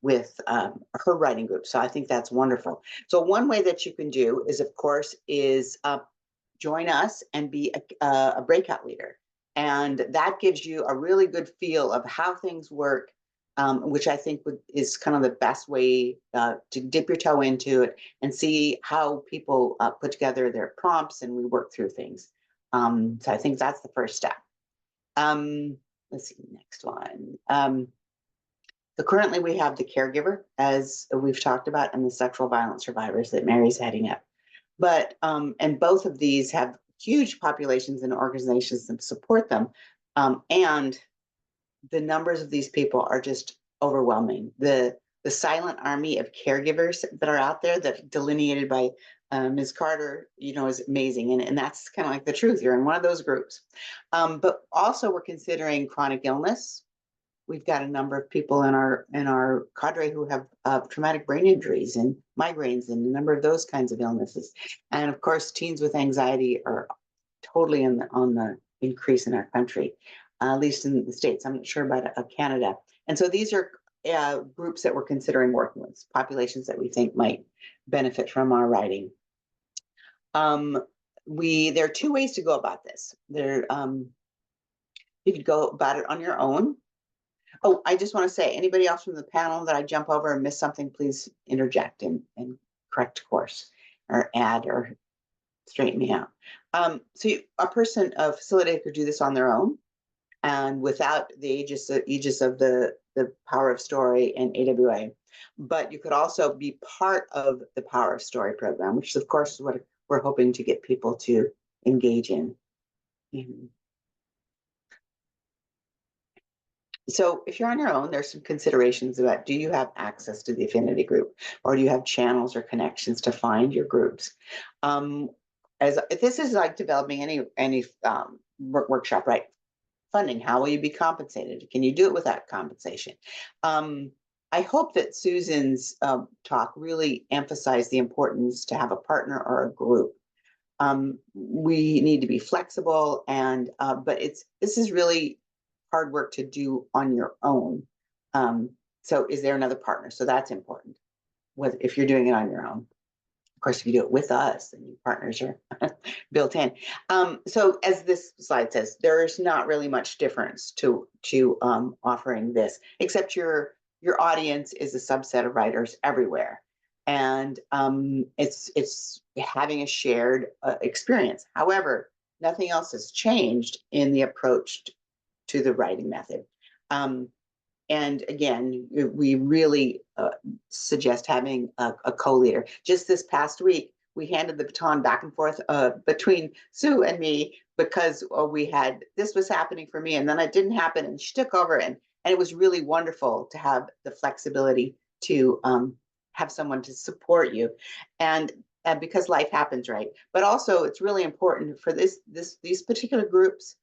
with her writing group. So I think that's wonderful. So one way that you can do is, of course, is join us and be a breakout leader. And that gives you a really good feel of how things work, which I think is kind of the best way to dip your toe into it and see how people put together their prompts and we work through things. So I think that's the first step. Let's see, next one. So currently we have the caregiver, as we've talked about, and the sexual violence survivors that Mary's heading up. But, and both of these have huge populations and organizations that support them. And the numbers of these people are just overwhelming. The silent army of caregivers that are out there, that delineated by Ms. Carter, you know, is amazing. And that's kind of like the truth. You're in one of those groups. But also we're considering chronic illness. We've got a number of people in our cadre who have traumatic brain injuries and migraines and a number of those kinds of illnesses. And of course, teens with anxiety are totally on the increase in our country, at least in the States. I'm not sure about Canada. And so these are groups that we're considering working with, populations that we think might benefit from our writing. There are two ways to go about this. You could go about it on your own. Oh, I just want to say, anybody else from the panel that I jump over and miss something, please interject and correct course or add or straighten me out. A facilitator could do this on their own and without the aegis of the Power of Story and AWA. But you could also be part of the Power of Story program, which is, of course, what we're hoping to get people to engage in. So if you're on your own, there's some considerations about, do you have access to the affinity group, or do you have channels or connections to find your groups? As this is like developing any workshop, right? Funding, how will you be compensated? Can you do it without compensation? I hope that Susan's talk really emphasized the importance to have a partner or a group. We need to be flexible, and but this is really hard work to do on your own. So is there another partner? So that's important if you're doing it on your own. Of course, if you do it with us, then your partners are built in. So as this slide says, there's not really much difference to offering this, except your audience is a subset of writers everywhere. And it's having a shared experience. However, nothing else has changed in the approach to the writing method. And again, we really suggest having a co-leader. Just this past week, we handed the baton back and forth between Sue and me, because this was happening for me, and then it didn't happen, and she took over, and it was really wonderful to have the flexibility to have someone to support you, and because life happens, right? But also, it's really important for these particular groups.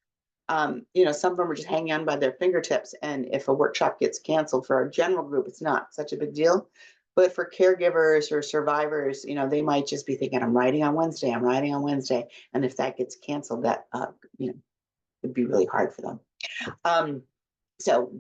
Some of them are just hanging on by their fingertips. And if a workshop gets canceled for our general group, it's not such a big deal. But for caregivers or survivors, they might just be thinking, I'm writing on Wednesday. And if that gets canceled, that, would be really hard for them. So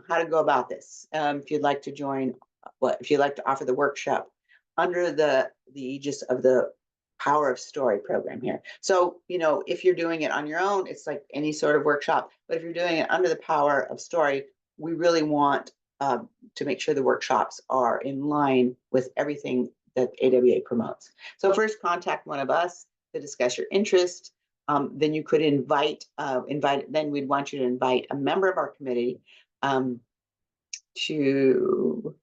how to go about this? If you'd like to join, if you'd like to offer the workshop under the aegis of the Power of Story program here. So, if you're doing it on your own, it's like any sort of workshop. But if you're doing it under the Power of Story, we really want to make sure the workshops are in line with everything that AWA promotes. So first, contact one of us to discuss your interest. Then you could then we'd want you to invite a member of our committee and to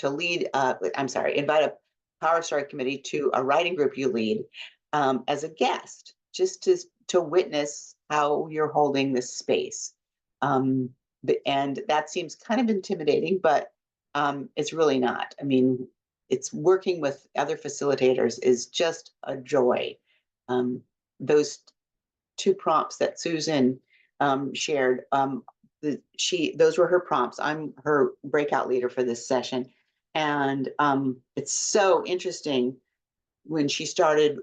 lead, invite a Power Story committee to a writing group you lead as a guest, just to witness how you're holding this space. And that seems kind of intimidating, but it's really not. I mean, it's working with other facilitators is just a joy. Those two prompts that Susan shared, those were her prompts. I'm her breakout leader for this session. And it's so interesting when she started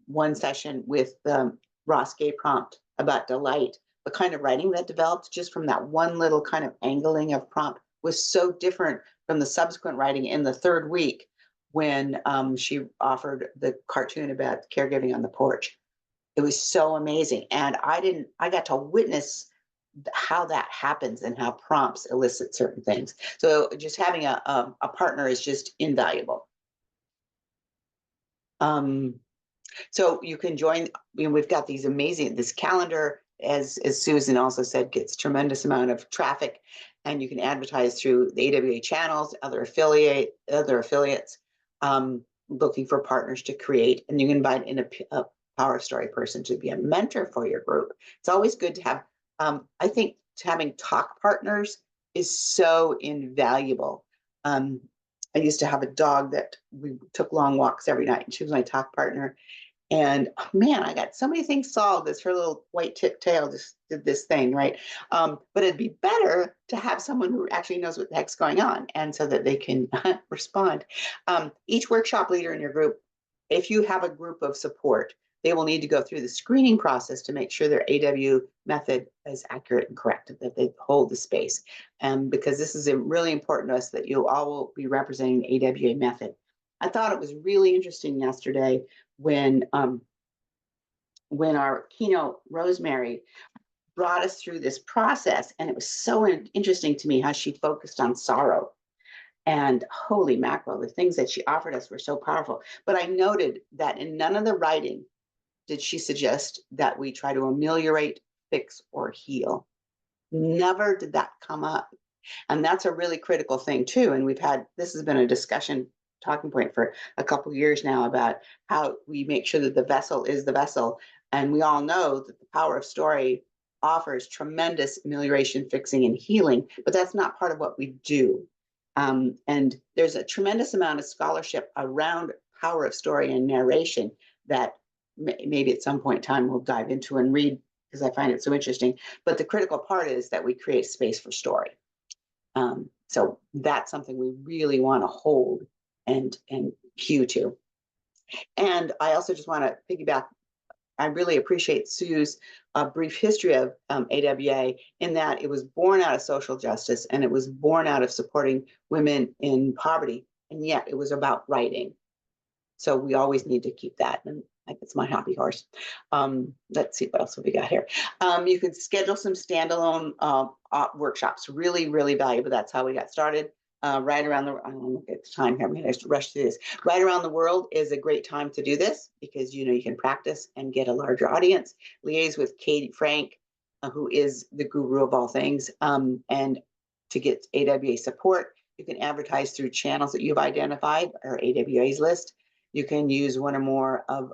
one session with the Ross Gay prompt about delight, the kind of writing that developed just from that one little kind of angling of prompt was so different from the subsequent writing in the third week when she offered the cartoon about caregiving on the porch. It was so amazing. And I got to witness how that happens and how prompts elicit certain things. So just having a partner is just invaluable. So you can join, we've got this calendar, as Susan also said, gets tremendous amount of traffic, and you can advertise through the AWA channels, other affiliates, looking for partners to create, and you can invite in a Power Story person to be a mentor for your group. It's always good to have, I think having talk partners is so invaluable. I used to have a dog that we took long walks every night, and she was my talk partner. And oh, man, I got so many things solved as her little white tip tail just did this thing, right? But it'd be better to have someone who actually knows what the heck's going on, and so that they can respond. Each workshop leader in your group, if you have a group of support, they will need to go through the screening process to make sure their AW method is accurate and correct, that they hold the space. Because this is really important to us that you all will be representing the AWA method. I thought it was really interesting yesterday when our keynote, Rosemary, brought us through this process, and it was so interesting to me how she focused on sorrow. And holy mackerel, the things that she offered us were so powerful. But I noted that in none of the writing did she suggest that we try to ameliorate, fix, or heal. Never did that come up. And that's a really critical thing too. And this has been a discussion talking point for a couple of years now about how we make sure that the vessel is the vessel. And we all know that the power of story offers tremendous amelioration, fixing, and healing, but that's not part of what we do. And there's a tremendous amount of scholarship around power of story and narration that maybe at some point in time we'll dive into and read, because I find it so interesting. But the critical part is that we create space for story. So that's something we really want to hold and hew to. And I also just want to piggyback. I really appreciate Sue's brief history of AWA, in that it was born out of social justice and it was born out of supporting women in poverty, and yet it was about writing. So we always need to keep that. And it's my happy horse. Let's see, what else have we got here? You can schedule some standalone workshops, really, really valuable. That's how we got started. Right around the, I don't look at the time here, I'm going to rush through this. Right around the world is a great time to do this, because you can practice and get a larger audience. Liaise with Katie Frank, who is the guru of all things, and to get AWA support, you can advertise through channels that you've identified, or AWA's list. You can use one or more of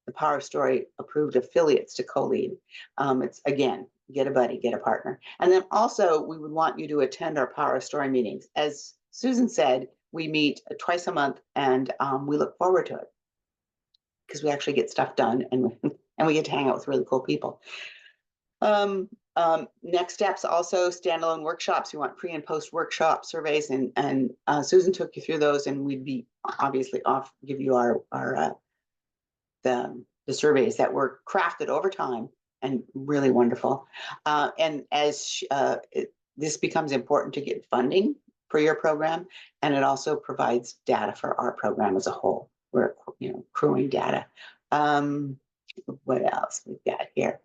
the Power Story approved affiliates to co-lead. It's, again, get a buddy, get a partner. And then also, we would want you to attend our Power Story meetings. As Susan said, we meet twice a month, and we look forward to it, because we actually get stuff done, and we get to hang out with really cool people. Next steps, also standalone workshops. You want pre and post workshop surveys, and Susan took you through those, and we'd be obviously give you the surveys that were crafted over time and really wonderful. And as this becomes important to get funding for your program, and it also provides data for our program as a whole. We're accruing data. What else we've got here?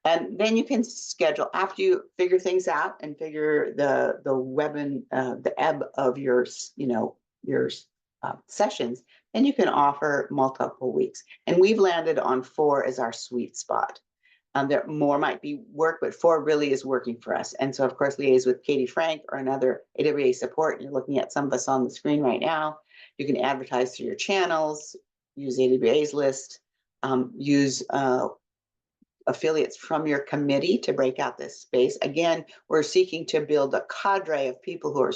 And then you can schedule, after you figure things out and figure the ebb of your sessions, then you can offer multiple weeks. And we've landed on 4 as our sweet spot. There more might be work, but 4 really is working for us. And so, of course, liaise with Katie Frank or another AWA support. You're looking at some of us on the screen right now. You can advertise through your channels, use AWA's list, use affiliates from your committee to break out this space. Again, we're seeking to build a cadre of people who are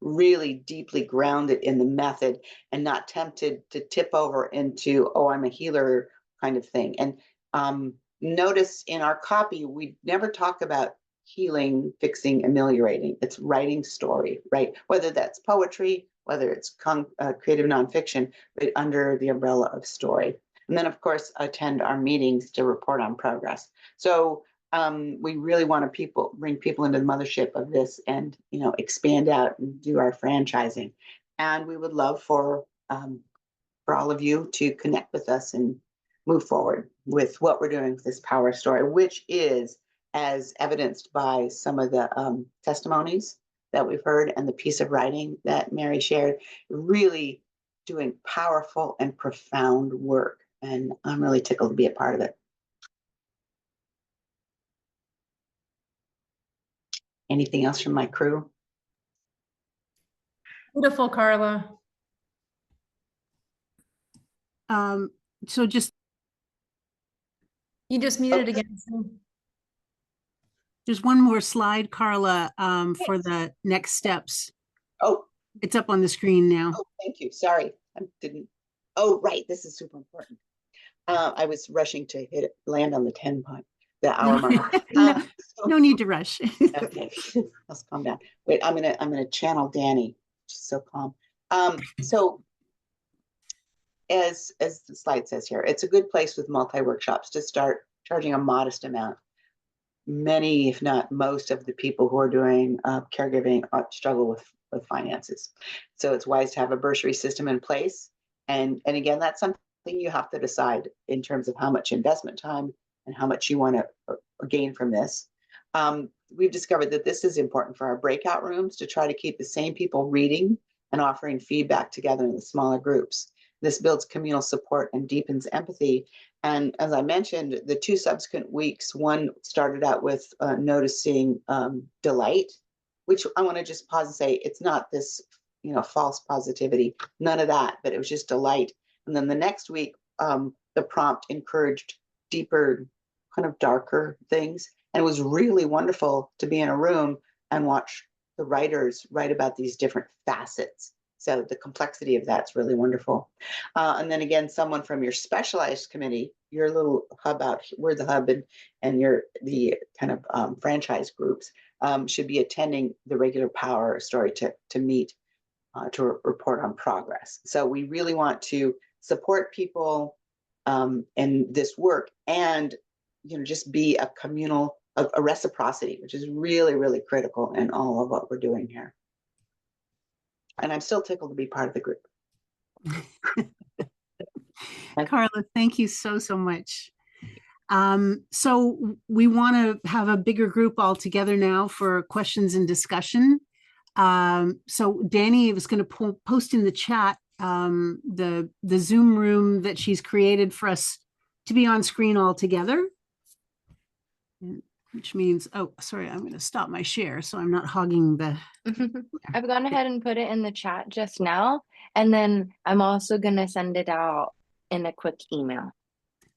really deeply grounded in the method and not tempted to tip over into, oh, I'm a healer kind of thing. And notice in our copy, we never talk about healing, fixing, ameliorating. It's writing story, right? Whether that's poetry, whether it's creative nonfiction, but under the umbrella of story. And then, of course, attend our meetings to report on progress. So we really want to bring people into the mothership of this, and expand out and do our franchising. And we would love for all of you to connect with us and move forward with what we're doing with this Power Story, which is, as evidenced by some of the testimonies that we've heard and the piece of writing that Mary shared, really doing powerful and profound work. And I'm really tickled to be a part of it. Anything else from my crew? Beautiful, Carla. So just You just muted again. There's one more slide, Carla, for the next steps. Oh, it's up on the screen now. Oh, thank you. Sorry, I didn't. Oh, right. This is super important. I was rushing to land on the 10 point, the hour mark. No need to rush. Okay, let's calm down. Wait, I'm gonna channel Danny. She's so calm. So as the slide says here, it's a good place with multi-workshops to start charging a modest amount. Many, if not most, of the people who are doing caregiving struggle with finances. So it's wise to have a bursary system in place. And again, that's something you have to decide in terms of how much investment time and how much you want to gain from this. we've discovered that this is important for our breakout rooms to try to keep the same people reading and offering feedback together in the smaller groups. This builds communal support and deepens empathy. And as I mentioned, the 2 subsequent weeks, one started out with noticing delight, which I want to just pause and say, it's not this, false positivity, none of that, but it was just delight. And then the next week, the prompt encouraged deeper, kind of darker things. And it was really wonderful to be in a room and watch the writers write about these different facets. So the complexity of that's really wonderful. And then again, someone from your specialized committee, your little hub out, we're the hub, and the kind of franchise groups should be attending the regular Power Story to meet to report on progress. So we really want to support people in this work, and just be a communal, a reciprocity, which is really, really critical in all of what we're doing here. And I'm still tickled to be part of the group. Carla, thank you so much. So we want to have a bigger group all together now for questions and discussion. So Danny was going to post in the chat the Zoom room that she's created for us to be on screen all together. Which means, oh, sorry, I'm going to stop my share so I'm not hogging the. I've gone ahead and put it in the chat just now, and then I'm also going to send it out in a quick email.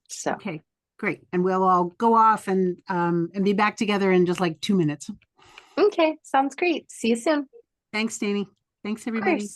So okay, great, and we'll all go off and be back together in just like 2 minutes. okay, sounds great. See you soon. Thanks, Danny. Thanks, everybody.